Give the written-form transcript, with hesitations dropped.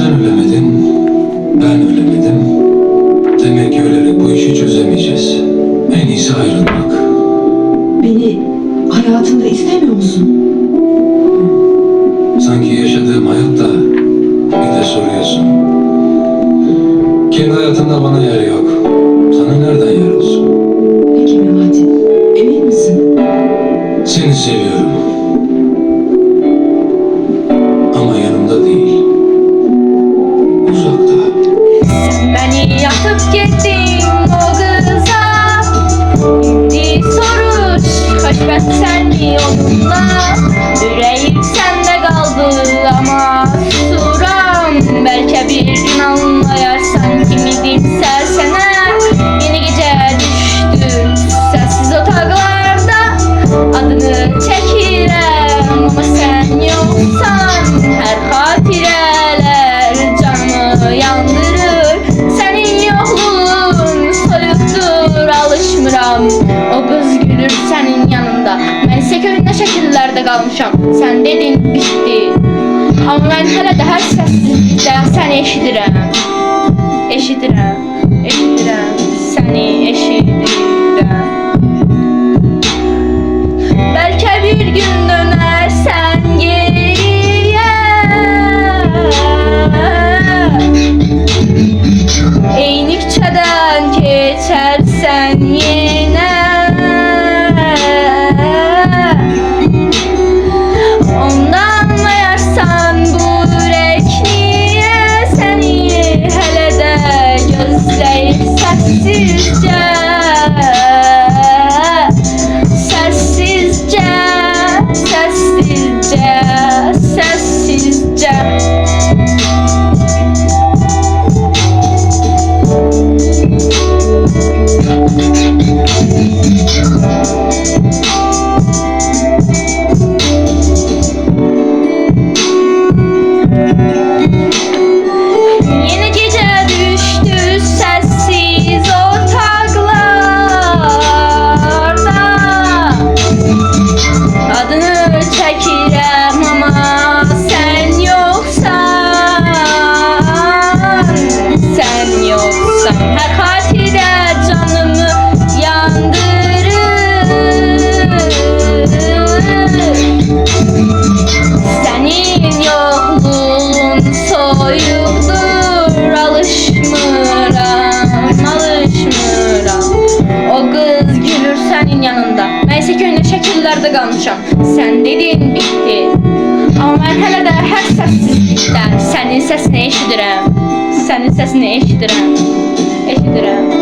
Sen ölemedin, ben ölemedim. Demek ki ölerek bu işi çözemeyeceğiz. En iyisi ayrılmak. Beni hayatında istemiyor musun? Sanki yaşadığım hayatta bir de soruyorsun. Kendi hayatında bana yer yok. Sana nereden yer olsun? Peki Memati, emin misin? Seni seviyorum. Ama yanımda değil. Uzakta. Beni yatıp gittin o kıza. Şimdi soruş hoşbet sen mi onunla? Yüreğim sende kaldı ama suram. Belki bir gün anlayarsan kimidim sersene. Yeni gece düştü sessiz otaqlarda. Adını çəkirəm ama sen yoksan. Her hatireler canımı yandırır. Senin yokluğun soyuktur, alışmıram. O kız gülür senin yanında. Ben ise köyünde şekillerde kalmışam. Sen dedin bitti. Ama ben hele de her sessizlikte seni eşidirəm. Eşidirəm, eşidirəm, seni eşidirəm. Belki bir gün dönersen geriye. Eynikçeden geçersen yine. Ondan anlayarsan bu yürek niye seni hele de gözleyip sessizce. Sessizce, sessizce, sessizce. Yeni gece düştü sessiz otaqlarda. Adını çəkirəm ama sen yoksan. Sen yoksan her hatirə canımı yandırır. Senin yokluğun soyuktur, alışmıram, alışmıram. O kız gülür senin yanında. Neyse köyünde şekillerde kalmışam. Sen dedin bitti. Ama ben hele de her sessizlikte senin sesini eşidirəm. Senin sesini eşidirəm. Eşidirəm.